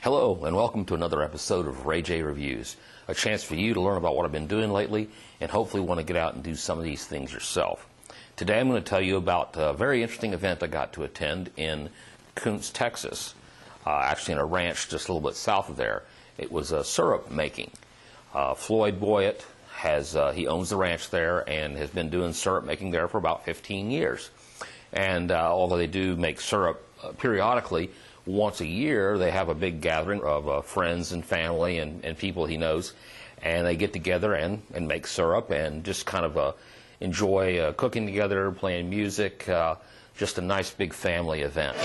Hello, and welcome to another episode of RayJ Reviews, a chance for you to learn about what I've been doing lately and hopefully want to get out and do some of these things yourself. Today I'm going to tell you about a very interesting event I got to attend in Kountze, Texas, actually in a ranch just a little bit south of there. It was syrup making. Floyd Boyett he owns the ranch there and has been doing syrup making there for about 15 years. And although they do make syrup periodically, once a year they have a big gathering of friends and family and people he knows, and they get together and make syrup and just kind of enjoy cooking together, playing music, just a nice big family event.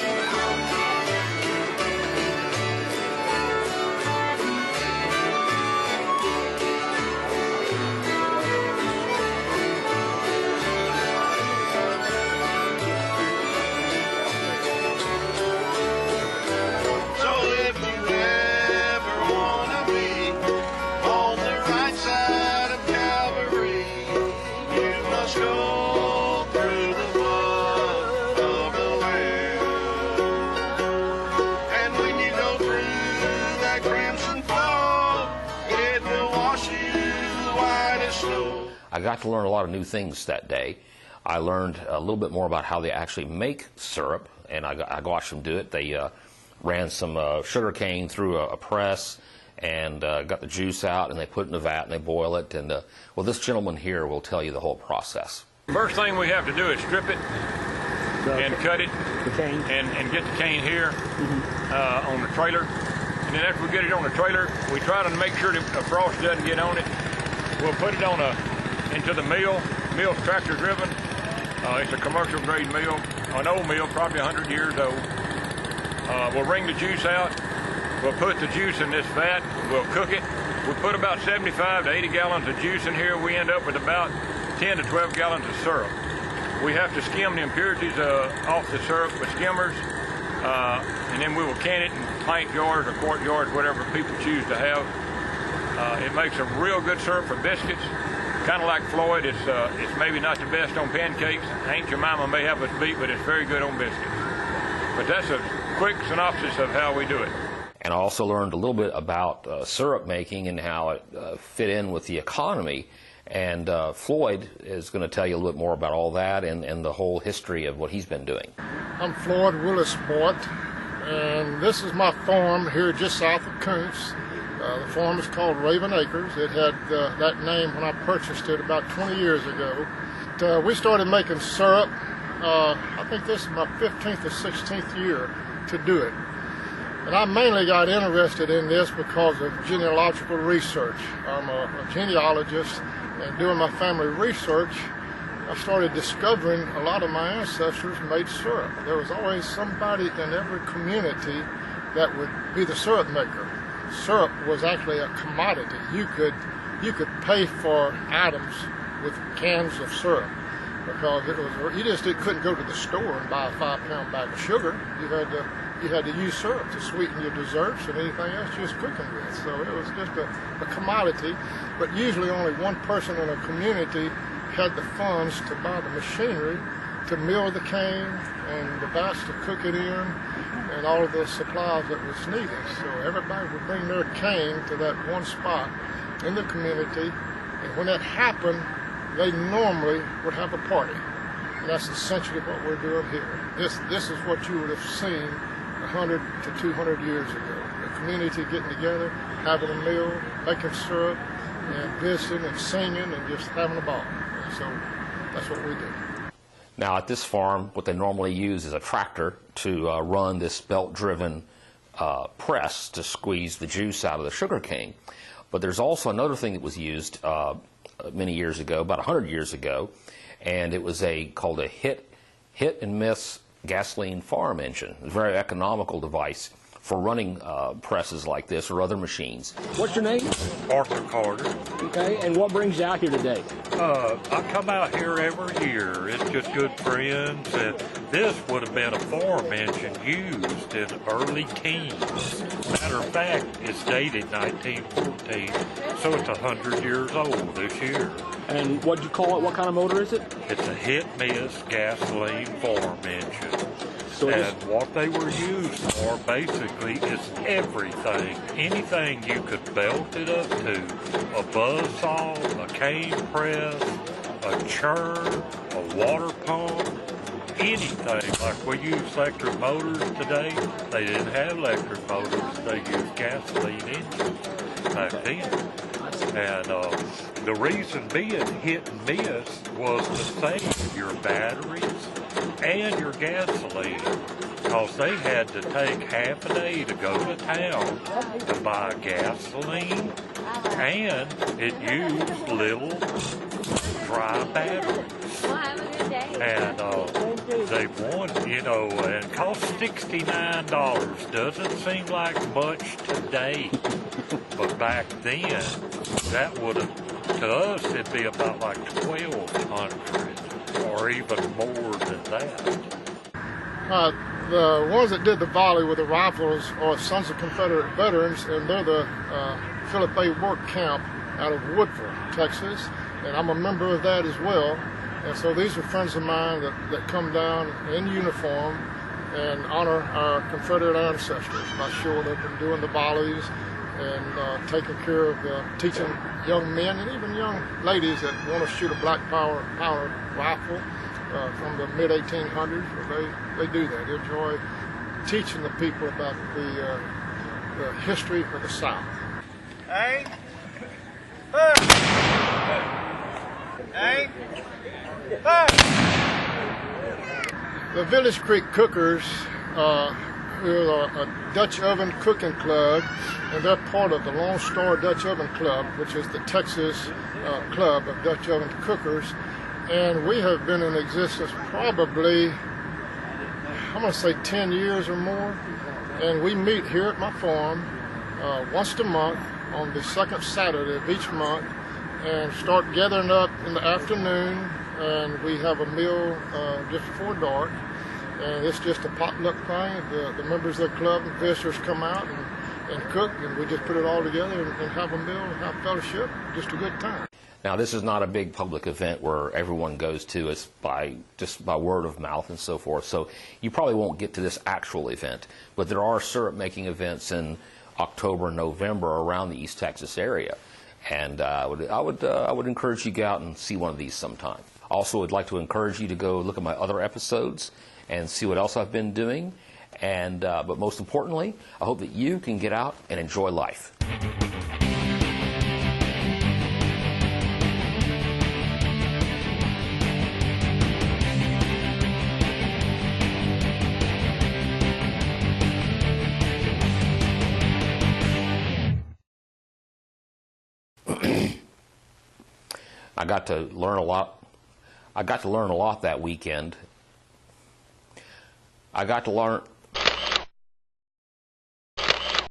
I got to learn a lot of new things that day. I learned a little bit more about how they actually make syrup, and I watched them do it. They ran some sugar cane through a press and got the juice out, and they put it in a vat and they boil it. And well, this gentleman here will tell you the whole process. First thing we have to do is strip it and cut it and get the cane here on the trailer. And then after we get it on the trailer, we try to make sure that frost doesn't get on it. We'll put it on into the mill. Mill's tractor driven. It's a commercial grade mill, an old mill, probably 100 years old. We'll wring the juice out. We'll put the juice in this vat. We'll cook it. We put about 75 to 80 gallons of juice in here. We end up with about 10 to 12 gallons of syrup. We have to skim the impurities off the syrup with skimmers, and then we will can it in pint jars or quart jars, whatever people choose to have. It makes a real good syrup for biscuits. Kind of like Floyd, it's maybe not the best on pancakes. Aunt Jemima may have us beat, but it's very good on biscuits. But that's a quick synopsis of how we do it. And I also learned a little bit about syrup making and how it fit in with the economy. And Floyd is going to tell you a little bit more about all that and the whole history of what he's been doing. I'm Floyd Willis Boyett, and this is my farm here just south of Kountze. The farm is called Raven Acres. It had that name when I purchased it about 20 years ago. We started making syrup, I think this is my 15th or 16th year to do it. And I mainly got interested in this because of genealogical research. I'm a genealogist, and doing my family research, I started discovering a lot of my ancestors made syrup. There was always somebody in every community that would be the syrup maker. Syrup was actually a commodity. You could pay for items with cans of syrup because you couldn't go to the store and buy a 5-pound bag of sugar. You had to use syrup to sweeten your desserts and anything else you was cooking with. So it was just a commodity. But usually only one person in a community had the funds to buy the machinery to mill the cane and the vats to cook it in and all of the supplies that was needed. So everybody would bring their cane to that one spot in the community, and when that happened, they normally would have a party. And that's essentially what we're doing here. This is what you would have seen 100 to 200 years ago. The community getting together, having a meal, making syrup, and visiting and singing and just having a ball. And so that's what we do. Now at this farm, what they normally use is a tractor to run this belt-driven press to squeeze the juice out of the sugar cane. But there's also another thing that was used many years ago, about 100 years ago, and it was called a hit and miss gasoline farm engine. It's a very economical device for running presses like this or other machines. What's your name? Arthur Carter. Okay, and what brings you out here today? I come out here every year. It's just good friends. And this would have been a farm engine used in early teens. Matter of fact, it's dated 1914, so it's 100 years old this year. And what'd you call it? What kind of motor is it? It's a hit-miss gasoline farm engine. And what they were used for basically is everything. Anything you could belt it up to. A buzzsaw, a cane press, a churn, a water pump, anything. Like we use electric motors today. They didn't have electric motors. They used gasoline engines back then. And the reason being hit and miss was to save your batteries and your gasoline, because they had to take half a day to go to town to buy gasoline, and it used little dry batteries. And they won, you know, and it cost $69. Doesn't seem like much today, but back then, that would have, to us, it'd be about like 1,200 or even more than that. The ones that did the volley with the rifles are Sons of Confederate Veterans, and they're the Philip A. Work Camp out of Woodville, Texas, and I'm a member of that as well. And so these are friends of mine that come down in uniform and honor our Confederate ancestors by showing up and doing the volleys and taking care of teaching young men and even young ladies that want to shoot a black power rifle from the mid-1800s. They do that. They enjoy teaching the people about the history of the South. Hey. Hey. The Village Creek Cookers, who are a Dutch oven cooking club, and they're part of the Lone Star Dutch Oven Club, which is the Texas club of Dutch oven cookers. And we have been in existence probably, I'm going to say 10 years or more. And we meet here at my farm once a month on the second Saturday of each month and start gathering up in the afternoon, and we have a meal just before dark. And it's just a potluck thing. The members of the club and visitors come out and cook, and we just put it all together and have a meal and have fellowship. Just a good time. Now, this is not a big public event where everyone goes to. It's just by word of mouth and so forth. So you probably won't get to this actual event, but there are syrup making events in October and November around the East Texas area, and I would encourage you to go out and see one of these sometime. Also, I'd like to encourage you to go look at my other episodes and see what else I've been doing. And but most importantly, I hope that you can get out and enjoy life. I got to learn a lot. I got to learn a lot that weekend. I got to learn